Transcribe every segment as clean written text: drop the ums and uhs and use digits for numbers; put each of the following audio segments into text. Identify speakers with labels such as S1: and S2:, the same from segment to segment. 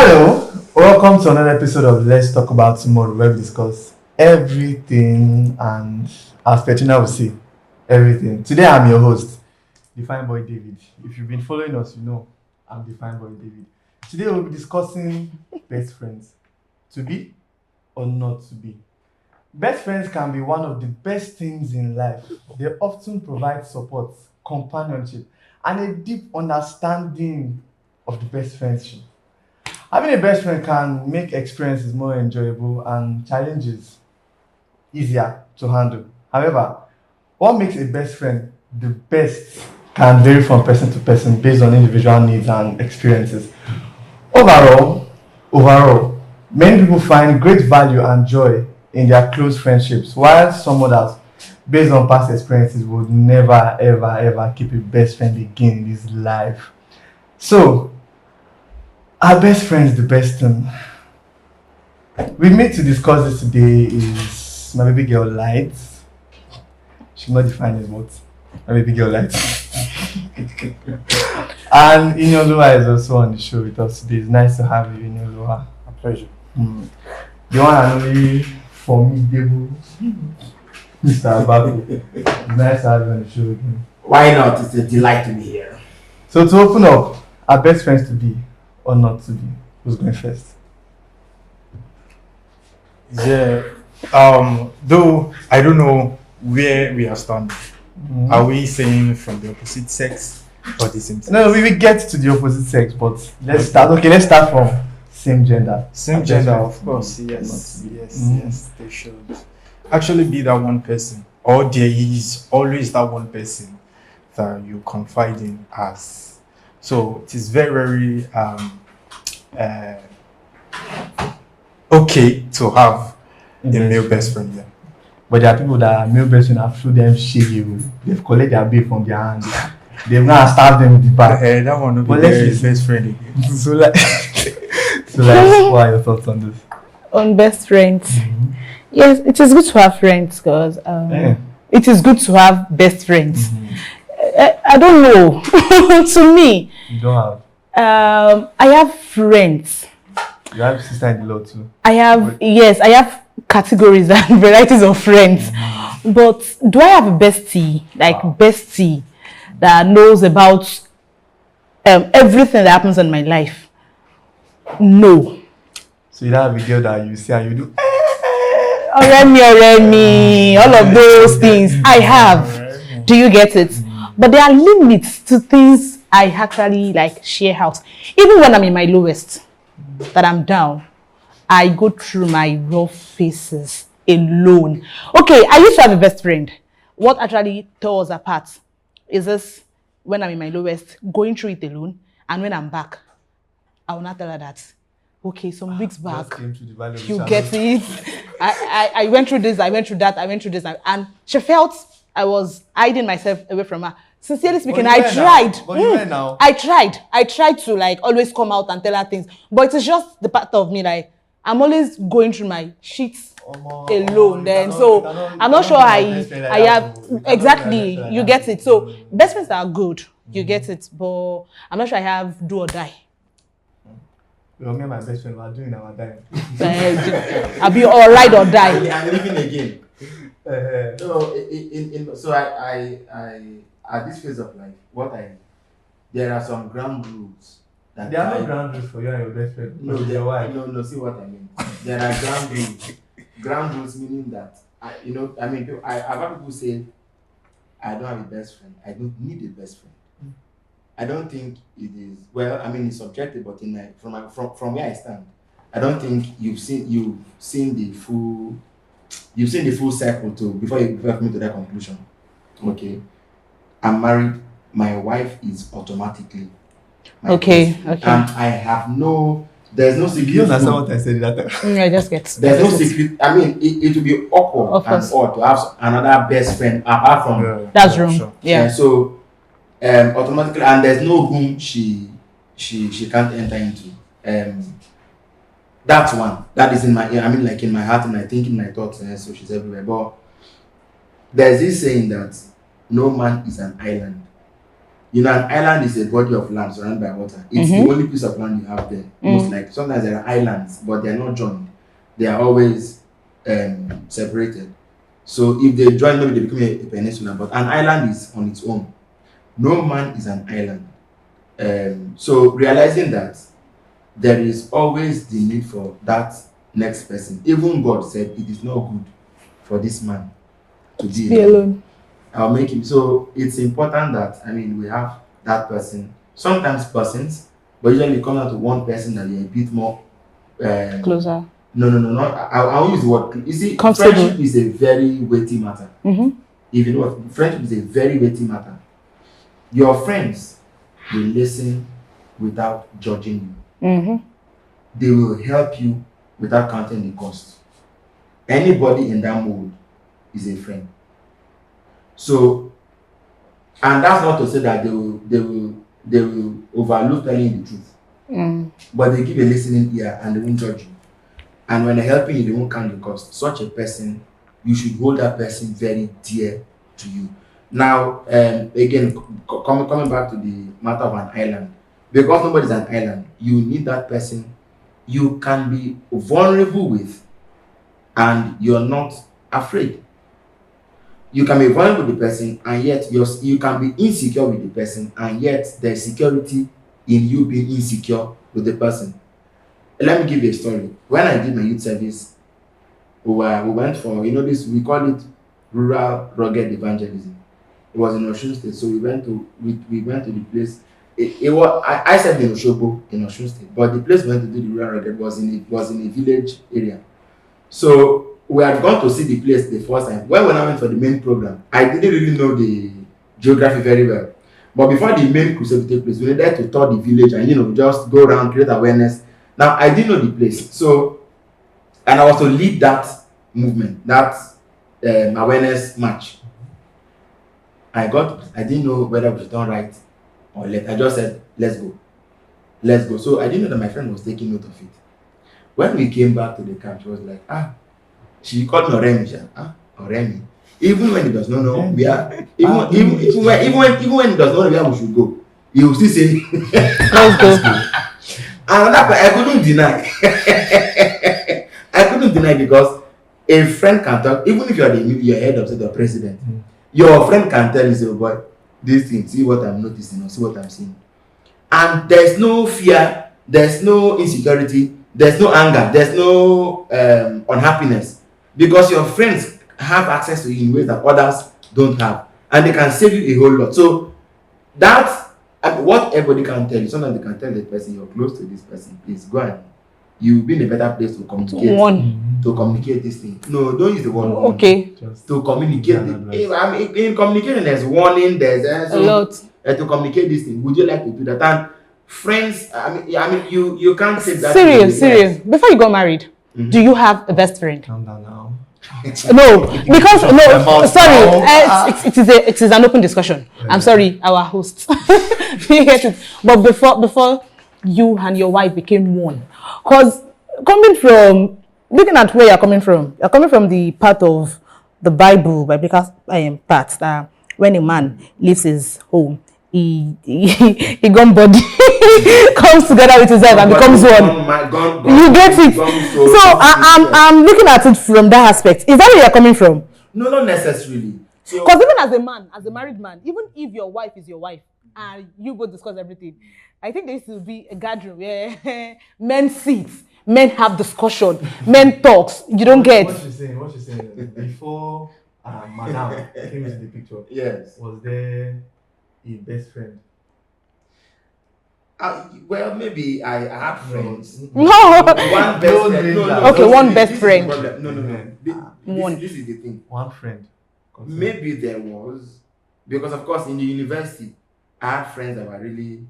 S1: Hello, welcome to another episode of Let's Talk About Tomorrow, where we discuss everything and, as Petrina will say, everything. Today I'm your host, the fine boy David. If you've been following us, you know I'm the fine boy David. Today we'll be discussing best friends. To be or not to be. Best friends can be one of the best things in life. They often provide support, companionship, and a deep understanding of the best friendship. Having a best friend can make experiences more enjoyable and challenges easier to handle. However, what makes a best friend the best can vary from person to person based on individual needs and experiences. Overall, many people find great value and joy in their close friendships, while some others, based on past experiences, would never ever keep a best friend again in this life. So, our best friend is the best thing. With me to discuss this today is my baby girl Light. She's not defined as what. My baby girl Light. And Inyolua is also on the show with us today. It's nice to have you, Inyolua.
S2: A pleasure.
S1: The one and only formidable Mr. Abaku. It's nice to have you on the show again.
S2: Why not? It's a delight to be here.
S1: So to open up, our best friends to be or not to be? Who's going first?
S3: Yeah. Though I don't know where we are standing. Are we saying from the opposite sex or the same sex?
S1: No, we will get to the opposite sex, but let's start. Okay, let's start from same gender.
S3: Same
S1: Our
S3: gender,
S1: best
S3: of
S1: friends.
S3: course. Yes. Yes.
S1: Mhm.
S3: Yes. They should actually be that one person, or there is always that one person that you confide in as. So it is very uh, okay to have a male best friend. Yeah.
S1: But there are people that are male best friends have through them shaggy. They've collected their babe from their hand. They've now stabbed them with the back.
S3: That one will
S1: But
S3: be
S1: let's
S3: their
S1: listen.
S3: best friend again.
S1: So like, what are your thoughts on this?
S4: On best friends. Yes, it is good to have friends because
S1: Yeah.
S4: it is good to have best friends. I don't know. To me,
S1: You don't have.
S4: I have friends.
S1: You have sister in the law too.
S4: I have categories and varieties of friends. But do I have a bestie, bestie, that knows about everything that happens in my life? No.
S1: So you don't have a girl that you see and you do.
S4: Oremi, all of those things I have. Do you get it? But there are limits to things I actually share out. Even when I'm in my lowest, that I'm down, I go through my rough phases alone. Okay, I used to have a best friend. What actually tore us apart is this: when I'm in my lowest, going through it alone, and when I'm back, I will not tell her that. Okay, some weeks back,
S1: Just came to the valley of the
S4: you
S1: shadow.
S4: get it. I went through this, I went through that, I went through this, and she felt I was hiding myself away from her. Sincerely speaking,
S1: But you
S4: I
S1: were now.
S4: tried.
S1: But you were now.
S4: I tried to always come out and tell her things, but it's just the part of me I'm always going through my sheets alone. Then so I'm not sure I have exactly. You get it. So best friends are good. You get it, but I'm not sure I have do or die.
S1: Well, me and my best friend were doing our time.
S4: I'll be all ride or die.
S2: I'm living again. So I at this phase of life, there are some ground rules that
S1: There are no ground rules for you and your best friend.
S2: No,
S1: your wife.
S2: no. See what I mean. There are ground rules. Ground rules meaning that I've had people say, I don't have a best friend. I don't need a best friend. I don't think it is. Well, it's subjective, but from where I stand, I don't think you've seen the full circle before you come to that conclusion. Okay, I'm married. My wife is automatically my
S4: Okay.
S2: best friend. And I have there's no secret.
S1: You understand
S2: rule.
S1: what I said that time?
S4: I just get.
S2: There's no secret. It will be awkward
S4: Of
S2: and
S4: course.
S2: odd to have another best friend apart from
S4: That's wrong.
S3: Sure.
S4: Yeah.
S2: so automatically, and there's no room she can't enter into. That's one that is in my in my heart and I think in my thoughts, so she's everywhere. But there's this saying that no man is an island. You know, an island is a body of land surrounded by water. It's the only piece of land you have there. Most like sometimes there are islands, but they are not joined. They are always separated. So if they join, maybe they become a peninsula. But an island is on its own. No man is an island. So realizing that there is always the need for that next person. Even God said it is not good for this man to be alone. I'll make him. So it's important that we have that person. Sometimes persons, but usually it comes down to one person that you're a bit more
S4: closer.
S2: No. I'll use the word. You see,
S4: comfortable.
S2: Friendship is a very weighty matter. If you know what, friendship is a very weighty matter. Your friends will listen without judging you. They will help you without counting the cost. Anybody in that mode is a friend. So, and that's not to say that they will overlook telling you the truth. But they give a listening ear and they won't judge you. And when they're helping you, they won't count the cost. Such a person, you should hold that person very dear to you. Now, again, coming back to the matter of an island, because nobody's an island, you need that person you can be vulnerable with, and you're not afraid. You can be vulnerable with the person, and yet you can be insecure with the person, and yet there's security in you being insecure with the person. Let me give you a story. When I did my youth service, we went for, this, we call it rural rugged evangelism. It was in Osun State, so we went to the place. I said in Osogbo, in Osun State, but the place we went to do the rural rugged was in a village area. So we had gone to see the place the first time. When I went for the main program, I didn't really know the geography very well. But before the main crusade took place, we needed to tour the village and just go around, create awareness. Now I didn't know the place, so and I was to lead that movement, that awareness march. I didn't know whether we should turn right or left. I just said, let's go. So I didn't know that my friend was taking note of it. When we came back to the camp, she was like, she called me Oremi. Oremi. Even when he does not know where, even when he does not know where we should go, he will still say, let's go. And I couldn't deny. I couldn't deny because a friend can talk, even if you are your head of state or president, your friend can tell you, say, boy, this thing, see what I'm noticing or see what I'm seeing. And there's no fear, there's no insecurity, there's no anger, there's no unhappiness, because your friends have access to you in ways that others don't have, and they can save you a whole lot. So that's what everybody can tell you. Sometimes they can tell the person, you're close to this person, please go and you'll be in a better place to communicate. To communicate this thing. No, don't use the word one.
S4: Okay.
S2: Just to communicate. In communication, there's warning, there's
S4: a lot.
S2: To communicate this thing. Would you like to do that? And friends, you can't say that.
S4: Serious. Before you got married, do you have a best friend?
S1: Calm down now.
S4: No, because sorry, it is an open discussion. I'm sorry, our host. But before you and your wife became one, because looking at where you're coming from the part of the biblical part that when a man leaves his home, he gone body comes together with his wife and becomes one. You get it? So I'm looking at it from that aspect. Is that where you're coming from?
S2: No, not necessarily.
S4: Because even as a married man, even if your wife is your wife and you both discuss everything, I think there used to be a gathering where men sit, men have discussion, men talks. You don't get.
S1: What she's saying before Madam came into the picture.
S2: Yes.
S1: Was there a best friend?
S2: Well, maybe I have friends.
S4: No.
S2: One best friend.
S4: Okay, one best friend.
S2: No. This is the thing.
S1: One friend.
S2: Maybe there was, because of course in the university, I had friends that were really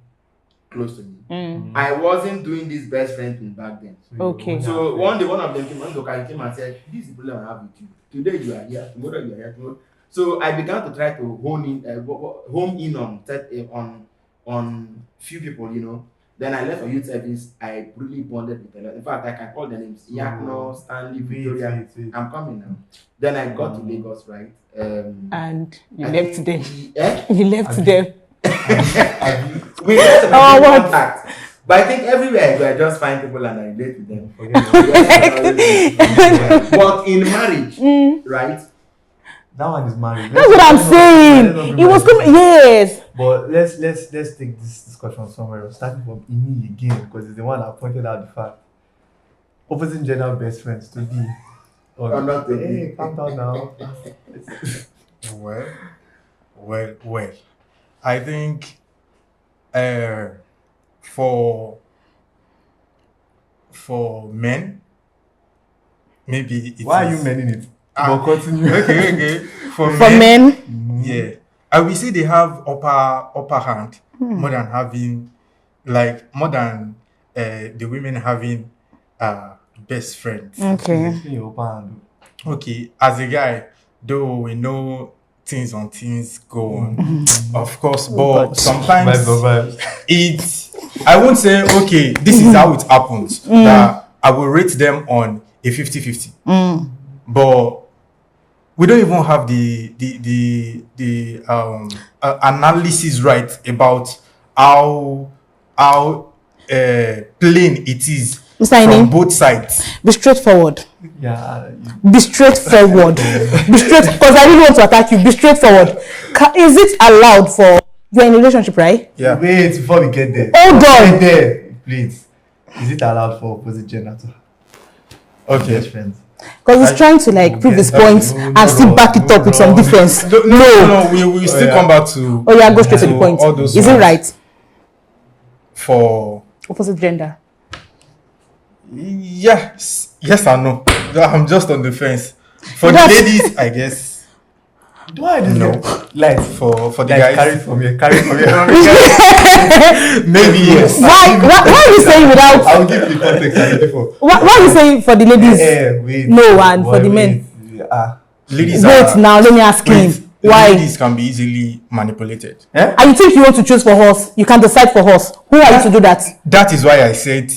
S2: close to me. I wasn't doing this best friend thing back then.
S4: Okay.
S2: So one day, one of them came and said, "This is the problem I have with you. Today you are here, tomorrow you are here, tomorrow." So I began to try to home in on few people, Then I left for youth service. I really bonded with them. In fact, I can call their names: Yakno, Stanley, Victoria. I'm coming now. Then I got to Lagos, right?
S4: And you left them.
S2: Eh?
S4: You left them.
S2: We get to
S4: Oh,
S2: make
S4: what?
S2: contact. But I think everywhere I go, I just find people and I relate with them. But in marriage, right?
S1: That one is married.
S4: That's what I'm saying. It was coming. Yes.
S1: But let's take this discussion somewhere else, starting from Imi again, because it's the one that pointed out the fact. Opposite gender best friends to be.
S2: Or not to be.
S1: Hey, calm down now.
S3: Well. I think for men, maybe it
S1: Why are
S3: is-
S1: you meaning it?
S3: Ah,
S1: But continue.
S3: Okay. For
S4: For men.
S3: yeah, I will say they have upper hand more than having more than the women having best friends.
S4: Okay.
S1: It's in your open hand.
S3: Okay, as a guy, though we know things go on, of course, but sometimes
S1: Vibes.
S3: I won't say, okay, this is how it happens, that I will rate them on a 50-50. But we don't even have the analysis right about how plain it is
S4: Mr.
S3: from
S4: Ini,
S3: both sides.
S4: be straightforward.
S1: Yeah.
S4: Be straightforward. Be straight, because I really want to attack you. Be straightforward. Is it allowed for you're in a relationship, right?
S3: Yeah.
S1: Wait, before we get there.
S4: Hold on.
S1: Get there, please. Is it allowed for opposite gender to have
S3: Okay.
S1: best friends?
S4: Because he's trying to prove his points and still back it up with some difference.
S3: No, we will still come back to.
S4: Oh yeah, go straight to the point.
S3: all those
S4: Is it
S3: ones.
S4: right?
S3: For
S4: Opposite gender.
S3: yes and no. I'm just on the fence. For the
S4: That's-
S3: ladies, I guess.
S1: Why this
S3: No.
S1: Light.
S3: For the
S1: Guys,
S3: guys,
S1: carry from here.
S3: maybe yes.
S4: Why are you saying without?
S1: I'll give you context. I'll give you.
S4: Why are you saying for the ladies?
S1: Wait.
S4: No, and for
S1: Boy,
S4: the men.
S1: wait.
S3: Ladies
S4: Wait
S3: are,
S4: now, let me ask him.
S3: wait,
S4: Why?
S3: ladies can be easily manipulated.
S4: And you think you want to choose for us? You can decide for us. Who are you to do that?
S3: That is why I said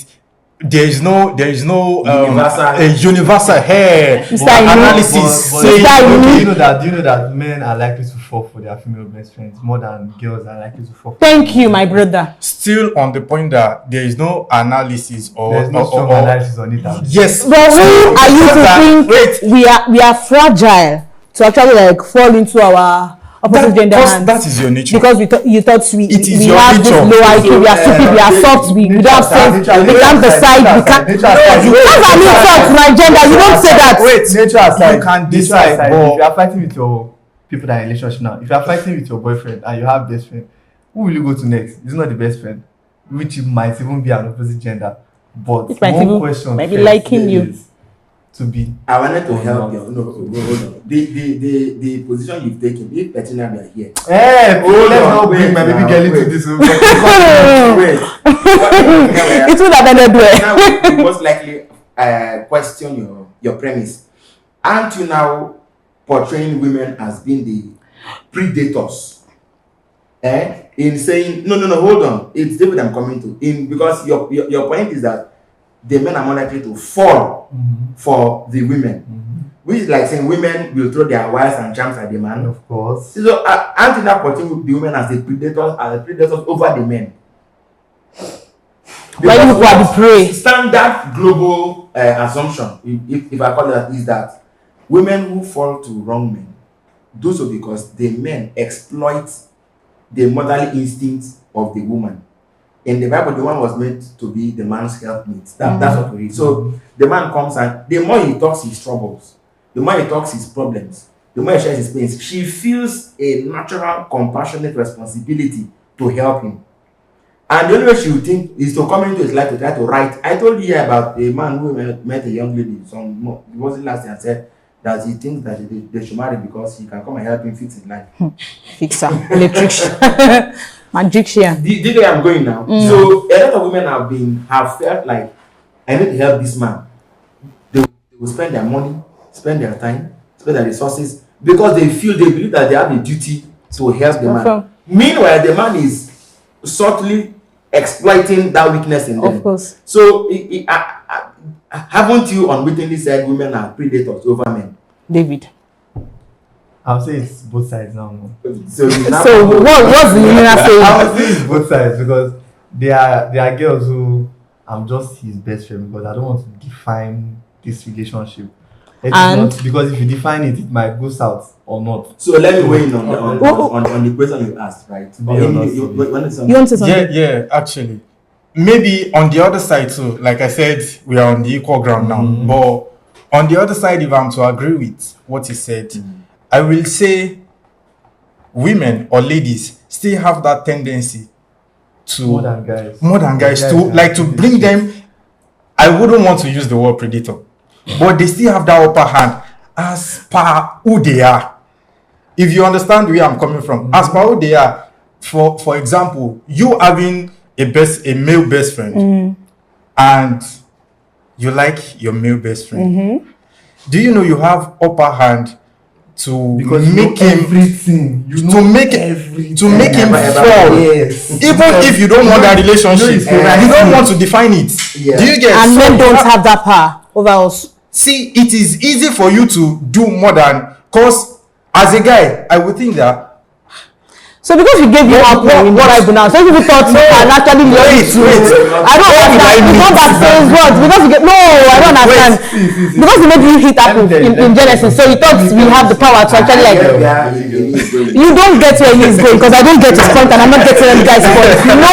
S3: there is no
S2: Universal.
S3: universal hair
S4: Mr. Ini.
S3: analysis.
S4: Mr.
S3: saying,
S4: Ini.
S1: Do you know that men are likely to fall for their female best friends more than girls are likely to fall for
S4: Thank you, my brother.
S3: still on the point that there is no analysis or
S1: There's no strong analysis on it.
S3: yes.
S4: But who are you to think we are fragile to actually fall into our opposite gender hands?
S3: That is your nature.
S4: Because you thought we
S3: It is
S4: we
S3: your
S4: have this
S3: nature.
S4: low IQ, we are stupid, we are soft, we don't have sense, we can't decide, we can't. That's an insult to my gender. You don't say that.
S1: Nature aside,
S3: You can
S1: nature
S3: decide,
S1: aside,
S3: but-
S1: if you are fighting with your people that are in a relationship now, if you are fighting with your boyfriend and you have best friend, who will you go to next? It's not the best friend, which might even be an opposite gender. But
S4: It might
S1: one
S4: even-
S1: question
S4: might be
S1: first
S4: liking you.
S1: is to be.
S2: I wanted to
S1: Oh,
S2: help
S1: no.
S2: you. No, hold on. The position you've taken, if Bettina were here.
S1: Hey,
S2: Hold
S1: let's
S2: on,
S1: not bring
S2: wait
S1: my baby
S2: now,
S1: girl into
S2: wait.
S1: this.
S2: Wait.
S4: It would have ended well.
S2: Now we most likely question your premise. Aren't you now portraying women as being the predators? In saying no, hold on. It's David I'm coming to. Because your point is that the men are more likely to fall for the women. Which is like saying women will throw their wives and charms at the man.
S1: Of course.
S2: So aren't you now portraying the women as the predators over the men?
S4: Why you people are the prey?
S2: Standard global assumption, if I call it that, is that women who fall to wrong men do so because the men exploit the motherly instincts of the woman. In the Bible, the woman was meant to be the man's helpmate. That's what we read. So the man comes and the more he talks his troubles, the more he talks his problems, the more he shares his pains, she feels a natural, compassionate responsibility to help him. And the only way she would think is to come into his life to try to write. I told you here about a man who met a young lady, it wasn't last year, and said that he thinks that they should marry because he can come and help him fix his life.
S4: Fixer, electrician, magician.
S2: The way I'm going now. So a lot of women have felt like I need to help this man. They will spend their money, spend their time, spend their resources because they believe that they have a duty to help the man.
S4: Okay.
S2: Meanwhile, the man is subtly exploiting that weakness in them.
S4: Of course.
S2: So haven't you unwittingly said women are predators over men?
S4: David.
S1: I'll say it's both sides now. No.
S2: So,
S4: What's the meaning of saying?
S1: I would say it's both sides because there are girls who I'm just his best friend because I don't want to define this relationship. Because if you define it, it might go south or not.
S2: So let me weigh in on the question you asked, right?
S1: Be honest.
S4: You want to say something?
S3: Yeah, actually. Maybe on the other side too, like I said, we are on the equal ground now. But on the other side, if I'm to agree with what he said, I will say women or ladies still have that tendency to
S1: More than guys
S3: to bring them. I wouldn't want to use the word predator, but they still have that upper hand as per who they are. If you understand where I'm coming from, as per who they are. For example, you having a male best friend, and you like your male best friend. Do you know you have upper hand to make him
S1: everything? To make
S3: him fall.
S1: Yes.
S3: Even if you don't want that relationship, you don't want to define it.
S2: Yeah.
S3: Do you get?
S4: And men don't have that power over us.
S3: See, it is easy for you to do more than, cause as a guy, I would think that.
S4: So because you gave me up in the Bible now, some people thought you can actually learn it. I don't understand. It's not that says what because you get, no, I don't understand. Because you made you hit apple in Genesis, so you thought we have the power to actually like. You don't get where he is going because I don't get his point and I'm not getting any guy's point. No.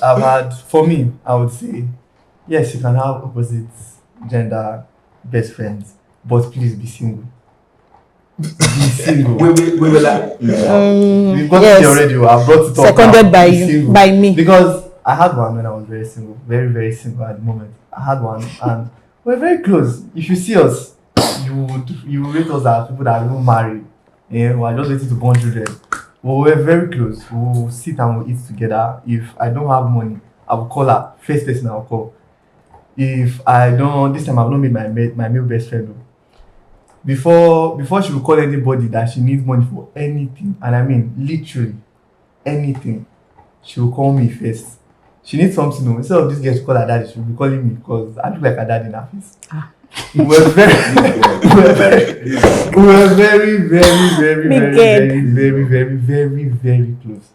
S1: I've had, for me, I would say, yes, you can have opposite gender best friends, but please be single. Be single.
S2: We will like.
S1: We've got
S4: yes.
S1: it already. I've brought it up.
S4: Seconded
S1: now.
S4: by
S1: Be
S4: you,
S1: single.
S4: by me.
S1: Because I had one when I was very single, very, very single at the moment. I had one and we're very close. If you see us, you would rate us as people that are even married. Yeah, we're just waiting to born children. But we're very close. We'll sit and we'll eat together. If I don't have money, I will call her. First person I'll call. If I don't, this time I've not made my male best friend. Before she will call anybody that she needs money for anything, and I mean literally anything, she will call me first. She needs something. No, instead of this girl to call her daddy, she will be calling me because I look like her dad in her face. We were very, very close.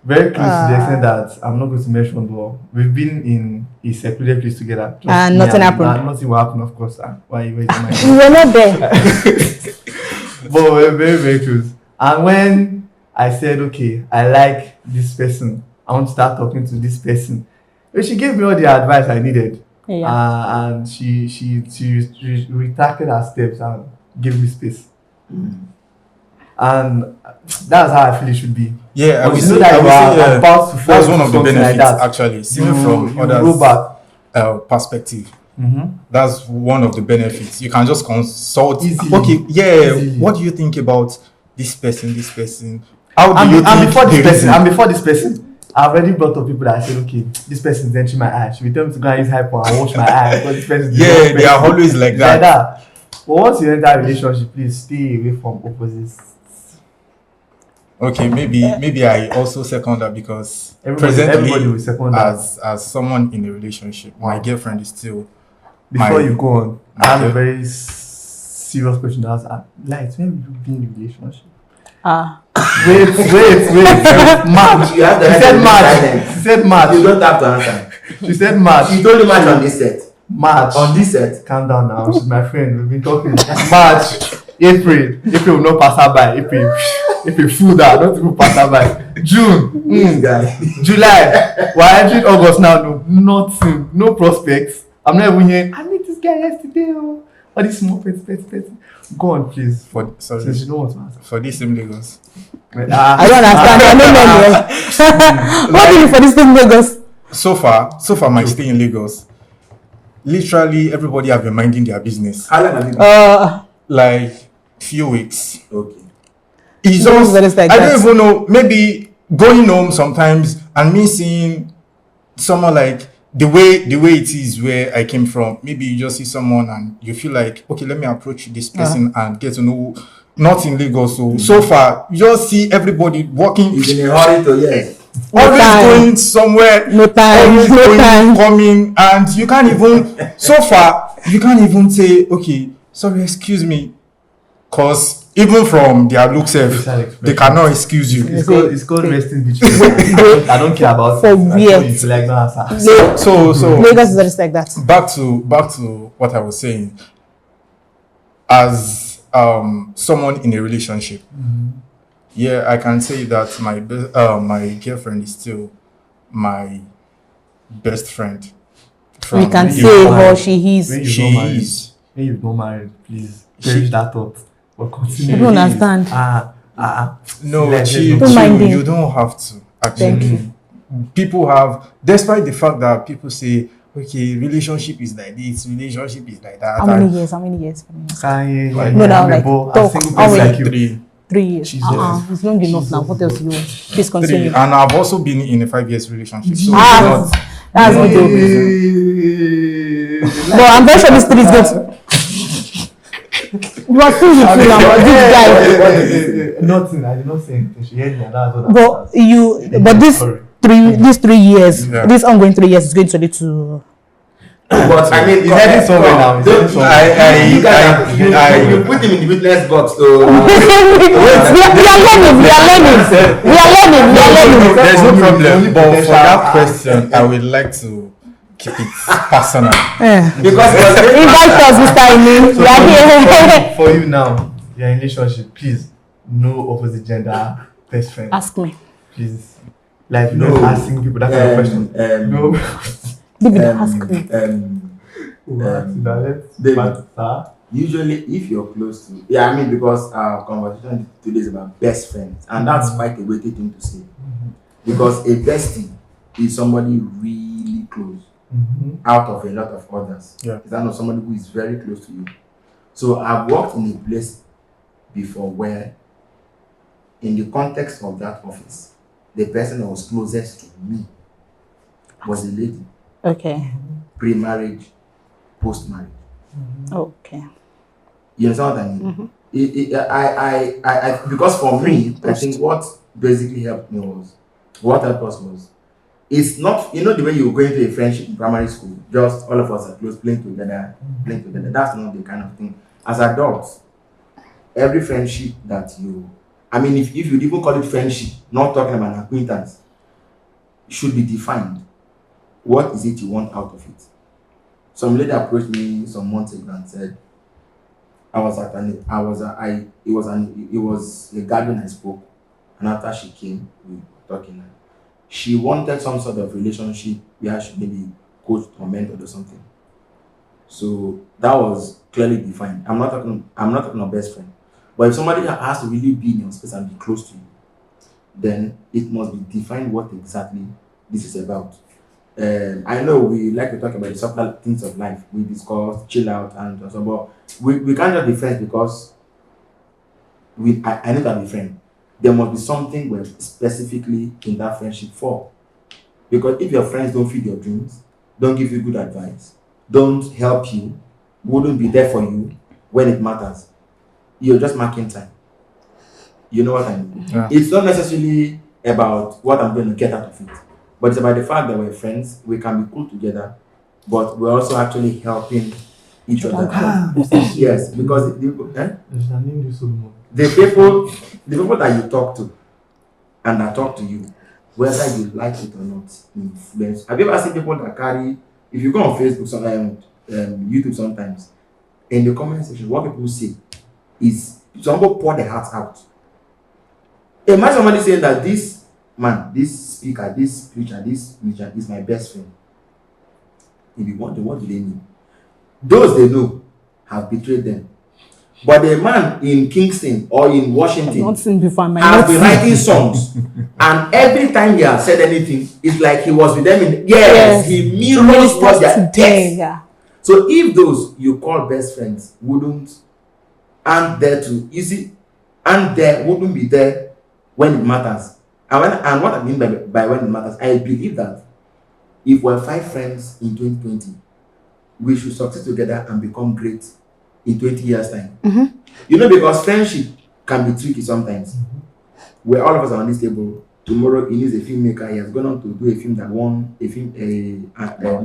S1: Very close to the extent that I'm not going to mention, but we've been in a secluded place together.
S4: And nothing happened.
S1: Nothing will happen, of course. Why you waiting?
S4: We were not there.
S1: But we're very, very close. And when I said, okay, I like this person, I want to start talking to this person, she gave me all the advice I needed.
S4: Yeah.
S1: And she retracted her steps and gave me space. And that's how I feel it should be.
S3: Yeah,
S1: but you know that you are about to fall.
S3: That's one of the
S1: something
S3: benefits,
S1: like that.
S3: actually. Seeing from
S1: you go back.
S3: others' perspective. That's one of the benefits. You can just consult.
S1: Easily.
S3: Okay, yeah.
S1: Easily.
S3: What do you think about this person? How do you think?
S1: And before this person, I've already brought up people that I said, okay, this person is entering my eye. Should we tell me to go and use hypo and wash my eye? Because this person is
S3: yeah, they are always like that.
S1: But once you enter a relationship, please stay away from opposites.
S3: Okay, maybe I also second that because
S1: everybody will second that.
S3: as someone in a relationship, my girlfriend is still.
S1: Before you go on, I have a very serious question to ask. Light, when will you be in a relationship? Wait. March.
S2: You have the
S1: She said March. She said March.
S2: You don't have to answer.
S1: She said March.
S2: You told me March on this set.
S1: March.
S2: On this set.
S1: Calm down now. She's my friend. We've been talking. March. April will not pass her by. April fool that. Don't even pass her by. June.
S2: This guy.
S1: July. We're entering August now. No, nothing. No prospects. I'm not even hearing. I met this guy yesterday. Oh, all these small pets. Go on, please. Since you know what to answer.
S3: For this in Lagos.
S4: I don't understand. I don't know. What do you for this thing, Lagos?
S3: So far, my stay in Lagos. Literally, everybody have been minding their business.
S2: How long have you been?
S3: Like few weeks.
S2: Okay.
S3: It's just I don't even know. Maybe going home sometimes and me seeing someone like the way it is where I came from. Maybe you just see someone and you feel like, okay, let me approach this person and get to know. Not in Lagos, so far you just see everybody walking.
S2: He's in a hurry to yes.
S3: Always going somewhere.
S4: No time.
S3: Always
S4: No
S3: going,
S4: time.
S3: coming, and you can't even. So far, you can't even say, okay, sorry, excuse me. Because even from their looks,
S1: Facial
S3: they
S1: expression.
S3: cannot excuse you.
S1: It's called resting between. I don't care about
S4: For
S1: it. I
S4: weird.
S1: told you to like no answer.
S3: So
S4: Lagos is just like that.
S3: back to what I was saying. As someone in a relationship, yeah, I can say that my girlfriend is still my best friend.
S4: We can
S3: the
S4: say
S3: moment
S4: how she is.
S1: When you
S3: she
S1: don't marry,
S3: is.
S1: when you don't marry, please
S3: She-
S1: cherish that thought. But continue.
S4: I don't understand.
S3: No,
S1: Like,
S3: chill,
S1: don't
S4: mind him.
S3: you don't have to.
S4: Thank
S3: Actually,
S4: you.
S3: people have, despite the fact that people say, okay, relationship is like this, relationship is like that.
S4: How many years? How many years?
S3: No,
S4: now, like, talk.
S1: a single
S4: How
S1: person
S4: many?
S1: like you.
S3: 3.
S4: 3 years.
S1: Jesus.
S4: It's long enough now. What else do you want? Please
S3: 3,
S4: continue.
S3: and I've also been in a 5 years relationship. So
S4: Ah, that's
S3: not
S4: good.
S3: the reason.
S4: But I'm very sure this 3 is good. You are still with me now, but this guy.
S1: Nothing. I did not say anything. She heard me, and that's what
S4: But this
S1: Sorry.
S4: these 3 years,
S3: Yeah.
S4: this ongoing 3 years is going to lead to.
S2: But I mean,
S1: He's heading somewhere now. He's heading somewhere.
S2: You guys, you put him in the witness box, so
S4: we are learning.
S3: There's no
S1: Only
S3: problem. But for
S1: potential-
S3: that question, I would like to keep it personal.
S2: because
S4: Invite us, Mr. Imi. We are here.
S1: For you now, you're in a relationship. Please, no opposite gender best friend.
S4: Ask me.
S1: Please, like no asking people that kind of question. No.
S4: Baby, ask me.
S2: David. Usually, if you're close to, I mean, because our conversation today is about best friends, and that's quite a weighty thing to say, because a bestie is somebody really close out of a lot of others.
S3: Yeah.
S2: Is that not somebody who is very close to you? So I've worked in a place before where, in the context of that office, the person that was closest to me was a lady,
S4: Okay.
S2: pre-marriage, post-marriage.
S4: Okay.
S2: You understand what I mean? I because for me, I think what basically helped me was, what helped us was, it's not, you know, the way you go into a friendship in primary school, just all of us are close, playing together. That's not the kind of thing. As adults, every friendship that you, I mean, if you even call it friendship, not talking about an acquaintance, should be defined. What is it you want out of it? Some lady approached me some months ago and said, it was a garden I spoke, and after she came, we were talking. She wanted some sort of relationship where she maybe coached or mentored or something. So that was clearly defined. I'm not talking about best friend. But if somebody has to really be in your space and be close to you, then it must be defined what exactly this is about. I know we like to talk about the subtle things of life. We discuss, chill out, and so, but we can't just be friends because I need to be friend. There must be something we're specifically in that friendship for. Because if your friends don't feed your dreams, don't give you good advice, don't help you, wouldn't be there for you when it matters, you're just marking time. You know what I mean?
S3: Yeah.
S2: It's not necessarily about what I'm going to get out of it, but it's about the fact that we're friends, we can be cool together, but we're also actually helping each other. Yes, because the people that you talk to and that talk to you, whether you like it or not, influence. Have you ever seen people that carry, if you go on Facebook sometimes, YouTube sometimes, in the comment section, what people say is somebody pour their hearts out. Imagine somebody saying that this man, this speaker, this preacher, this preacher is my best friend. If you wonder, what do they mean? Those they know have betrayed them. But the man in Kingston or in Washington
S4: Not seen before.
S2: has been writing songs, and every time he has said anything, it's like he was with them in. Yes, he mirrors what they are.
S4: today.
S2: Yes.
S4: Yeah.
S2: So if those you call best friends wouldn't, and there to easy, and there wouldn't be there when it matters, and what I mean by when it matters, I believe that if we're 5 friends in 2020, we should succeed together and become great in 20 years' time. You know, because friendship can be tricky sometimes. Where all of us are on this table, tomorrow he needs a filmmaker, he has gone on to do a film that won a film,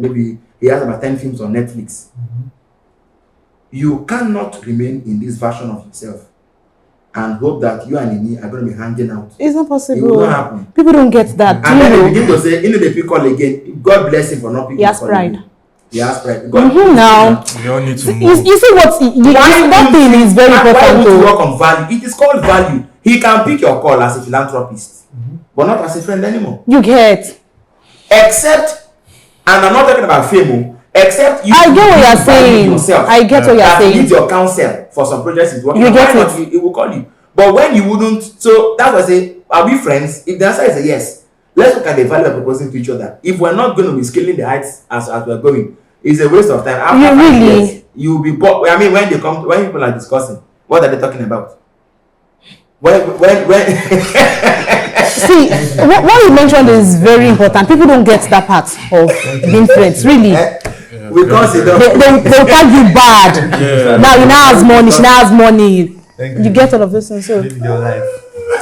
S2: maybe he has about 10 films on Netflix. you cannot remain in this version of yourself and hope that you and Nini are going to be hanging out.
S4: It's not
S2: It will
S4: possible.
S2: not happen.
S4: People don't get that.
S2: And
S4: Do you
S2: then they
S4: know?
S2: begin to say, the people call again. God bless him for not picking.
S4: He has
S2: call
S4: pride.
S2: again. He has pride. God
S4: Now,
S3: We all need to
S4: you
S3: move.
S4: see what that thing is very
S2: Why
S4: important
S2: would you
S4: too.
S2: work on value? It is called value. He can pick your call as a philanthropist, but not as a friend anymore.
S4: You get.
S2: Except, and I'm not talking about fame, except you.
S4: I get what you're
S2: value
S4: saying.
S2: yourself.
S4: I get what you're
S2: That
S4: saying.
S2: needs your counsel for some projects is working.
S4: You get
S2: Why not?
S4: it.
S2: It will call you. But when you wouldn't, so that's why I say, are we friends? If the answer is a yes, let's look at the value of proposing to each other. If we're not going to be scaling the heights as we're going, it's a waste of time. After
S4: You
S2: 5
S4: really-
S2: years, you'll be bored. I mean, when people are discussing, what are they talking about? When
S4: See, what you mentioned is very important. People don't get that part of being friends, really.
S2: we consider
S4: They'll tell you bad.
S3: Yeah.
S4: Now you now has money, she now has money.
S1: Thank
S4: You get all of this and so
S1: Live your life.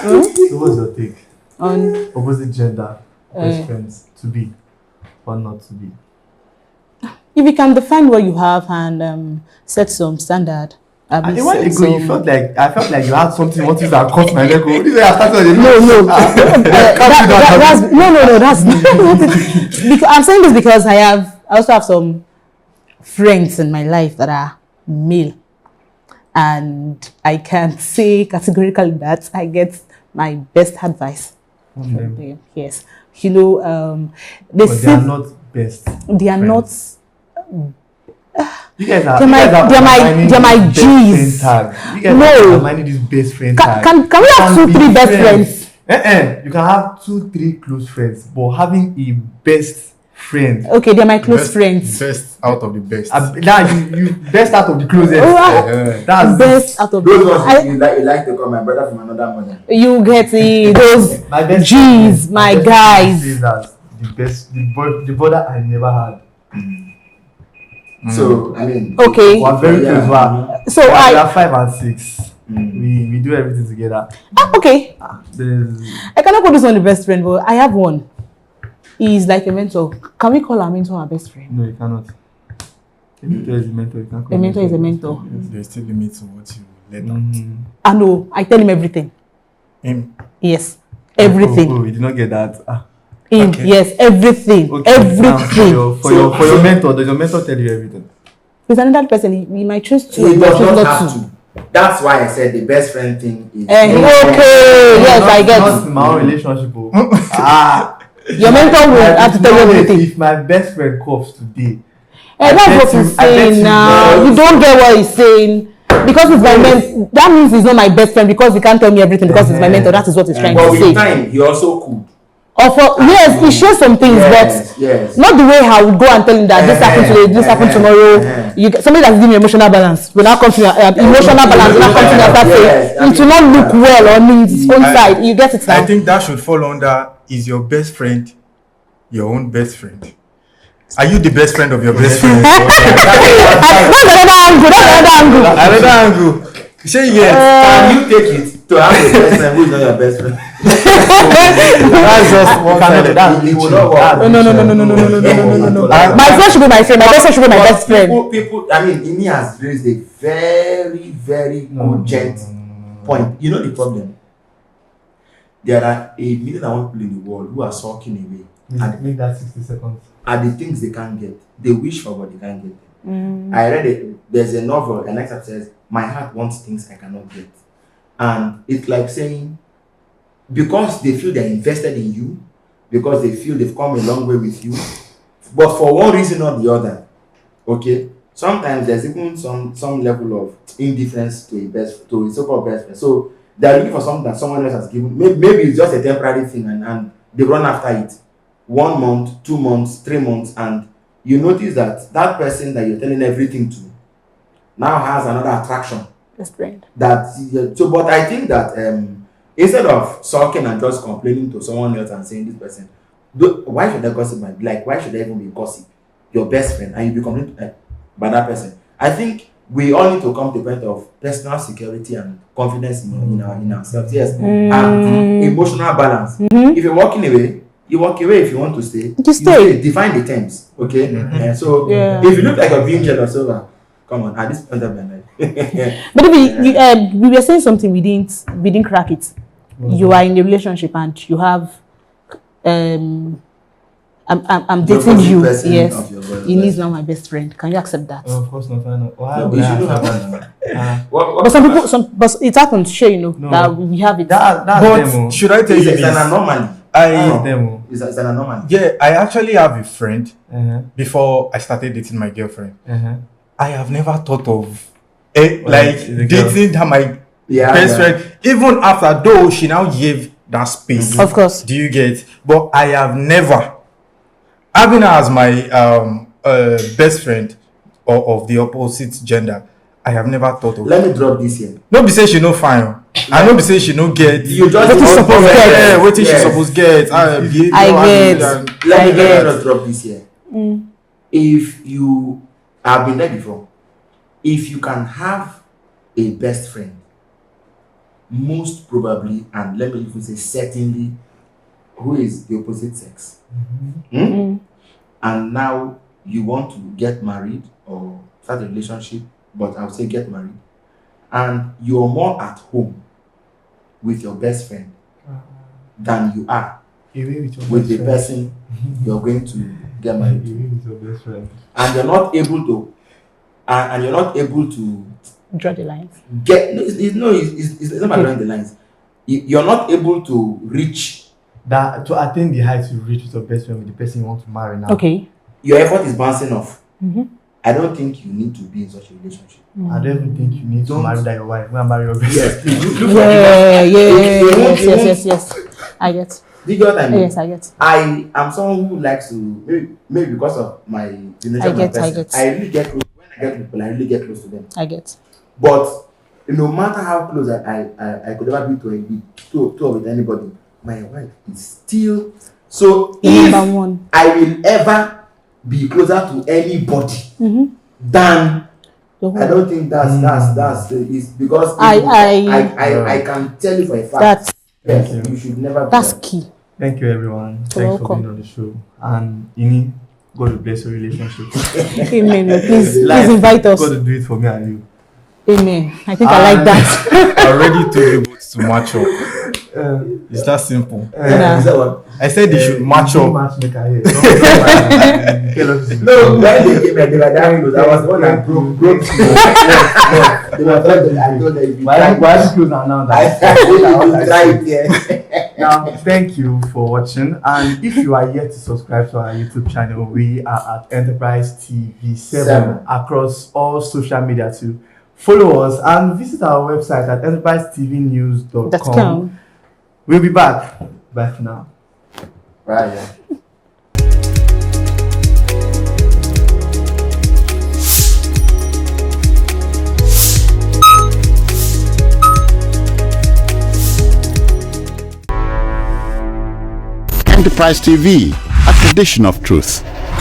S1: So what's your take?
S4: on
S1: Opposite gender, best
S4: Eh.
S1: friends, to be or not to be?
S4: if you can define what you have and set some standard.
S1: And a while ago, I felt like you had something you wanted that caught my leg. This is why I started on the
S4: No, that's not it. Because I'm saying this because I also have some friends in my life that are male, and I can say categorically that I get my best advice from them. Yes, you know, they
S1: But they
S4: say
S1: are not best.
S4: they are not.
S1: You guys are.
S4: They're my G's.
S1: You guys
S4: No.
S1: are undermining this best friend tag.
S4: Can we have
S1: You
S4: 2,
S1: be
S4: 3 best friends?
S1: You can have 2, 3 close friends, but having a best friend.
S4: Okay, they're my close
S3: Best-
S4: friends.
S3: Best out of the best.
S1: Now you best out of the closest. That's
S4: Best out of
S2: those ones
S4: I-
S2: you like to call my brother from another mother.
S4: You get it. Those
S1: my best
S4: G's,
S1: friend.
S4: my
S1: best
S4: guys.
S1: friend says that the best, the brother I never had.
S2: So I mean,
S4: Okay.
S1: We're very
S2: Yeah.
S1: close. Wow.
S4: So
S1: We
S4: I
S1: are 5 and 6. We do everything together.
S4: okay.
S1: There's
S4: I cannot call this one the best friend, but I have one. He's like a mentor. Can we call our mentor our best friend?
S1: no, you cannot. A mentor is a mentor. You can't call
S4: A mentor is a mentor.
S3: There's still limit to what you let out.
S4: I know. I tell him everything.
S3: Him.
S4: Yes, everything.
S1: Oh, we did not get that.
S4: Him.
S3: Okay.
S4: Yes, everything.
S1: Okay. Now,
S4: Everything.
S1: for your mentor, does your mentor tell you everything?
S4: With another person, he might choose to.
S2: he
S4: he might
S2: does
S4: choose
S2: not
S4: not
S2: have to. That's why I said the best friend thing is.
S4: Okay. Yes,
S1: not,
S4: I get
S1: Not
S4: it.
S1: in my own relationship.
S4: Your mentor will have to tell you everything.
S1: If my best friend coughs today,
S4: And that's
S1: bet
S4: what
S1: you-
S4: he's
S1: I bet
S4: saying
S1: you
S4: now.
S1: know.
S4: You don't get what he's saying. Because it's my mentor, that means he's not my best friend because he can't tell me everything because he's my mentor. That is what he's trying
S2: But
S4: to
S2: with
S4: say.
S2: time, he also could.
S4: Or for, yes, he shares some things,
S2: Yes.
S4: but not the way I would go and tell him that this happened today, this happened tomorrow. You get, somebody that's giving me emotional balance will now come to me, emotional balance will now come to me and start saying it will not look well on his own side. You get it
S3: I
S4: now?
S3: think that should fall under is your best friend your own best friend? Are you the best friend of your best friend?
S4: That's another angle.
S3: Another angle. Say yes.
S2: Can you take it to have a best friend who is not your best friend?
S3: That's just one sided.
S2: It will not work.
S4: No. My friend should be my friend. My best friend should be my best friend.
S2: People, I mean, Ini has raised a very, very cogent point. You know the problem? There are 1,1 people in the world who are sulking away
S1: Make that 60 seconds.
S2: at the things they can't get. They wish for what they can't get. I read it. There's a novel, an excerpt says, "My heart wants things I cannot get," and it's like saying, because they feel they're invested in you, because they feel they've come a long way with you, but for one reason or the other, okay. Sometimes there's even some level of indifference to a so-called best friend. So they're looking for something that someone else has given. Maybe it's just a temporary thing, and they run after it. 1 month, 2 months, 3 months, and you notice that person that you're telling everything to now has another attraction.
S4: Best friend.
S2: But I think that instead of sulking and just complaining to someone else and saying this person, why should I gossip? Why should I even be gossip? Your best friend, and you be complaining by that person. I think we all need to come to the point of personal security and confidence in ourselves. Yes, and emotional balance. If you're walking away, you walk away. If you want to stay,
S4: You stay.
S2: Define the terms, okay? And so
S4: Yeah.
S2: if you look like you're being jealous over, Come on, at this point of my life.
S4: But if we were saying something, we didn't crack it. You are in a relationship and you have I'm
S2: The
S4: dating
S2: opposite
S4: you.
S2: person
S4: Yes.
S2: of your brother's
S4: He is
S2: best
S4: now my best friend. Can you accept that?
S1: Oh, of course not. I know. Why
S2: No,
S1: would
S2: you
S1: I
S2: should know
S1: accept
S2: that.
S1: that?
S4: But some people, but it happens, sure, you know,
S1: No.
S4: that we have it.
S1: That's
S3: But
S1: demo.
S3: should I tell you
S2: It's an
S3: this?
S2: anomaly.
S1: That's demo.
S2: It's an anomaly.
S3: Yeah, I actually have a friend
S1: Uh-huh.
S3: before I started dating my girlfriend.
S1: Uh-huh.
S3: I have never thought of
S1: Well,
S3: like
S1: the girl.
S3: dating her my
S2: Yeah,
S3: best
S2: yeah.
S3: friend. Even after though she now gave that space.
S4: Of course.
S3: Do you get? But I have never having her as my best friend or of the opposite gender. I have never thought of.
S2: Let me drop this here.
S3: No be say she no fine. I no be say she no get.
S2: You just
S4: What is supposed to get?
S3: Yeah, wetin she
S2: Yes.
S3: suppose get. Behavior,
S4: I get.
S3: and-
S2: Let me
S4: get.
S2: just drop this here. If you have been there before, if you can have a best friend, most probably, and let me even say certainly, who is the opposite sex, and now you want to get married or start a relationship, but I would say get married, and you're more at home with your best friend than you are
S1: Away with your
S2: with
S1: best
S2: the
S1: friend.
S2: person you're going to get married to,
S1: Away with your best friend.
S2: and you're not able to, and you're not able to
S4: Draw the lines.
S2: get. No, it's not about drawing the lines. You're not able to reach.
S1: That to attain the heights you reach with your best friend with the person you want to marry now.
S4: Okay.
S2: Your effort is bouncing off. I don't think you need to be in such a relationship.
S1: I don't even think you need to
S2: Don't-
S1: marry that your wife. Go and marry your best
S2: Yes,
S1: friend.
S2: please look
S4: Yeah,
S2: won't-
S4: yes. I get.
S2: Do you get what I mean?
S4: Yes, I get.
S2: I am someone who likes to maybe because of my the nature of my
S4: I
S2: person.
S4: get.
S2: I really get close when I get to people. I really get close to them.
S4: I get.
S2: But no matter how close I could ever be to with anybody, my wife is still. So if
S4: Number one.
S2: I will ever be closer to anybody than I don't think that's is because I can tell you for a fact
S4: That's
S2: yes,
S1: Thank you.
S2: you should never.
S4: that's
S2: do
S4: key.
S1: Thank you, everyone. Thanks for
S4: welcome.
S1: being on the show. And Ini, God will bless your relationship.
S4: Amen. Please
S1: Life,
S4: invite us.
S1: God will do it for me and you.
S4: Amen. I think I like that.
S3: already told you both to match up. It's that simple.
S2: that. Is that what?
S3: I said they should match up.
S1: Matchmaker here.
S2: No, when they came here, they were that close. I was the one that broke. They were talking. I told them if you
S1: Why
S2: try.
S1: are you close now?
S2: I will try it here.
S1: Now, thank you for watching. And if you are yet to subscribe to our YouTube channel, we are at Enterprise TV 7 across all social media too. Follow us and visit our website at enterprisetvnews.com. We'll be back. Bye for now.
S2: Right. Yeah.
S5: Enterprise TV, a tradition of truth.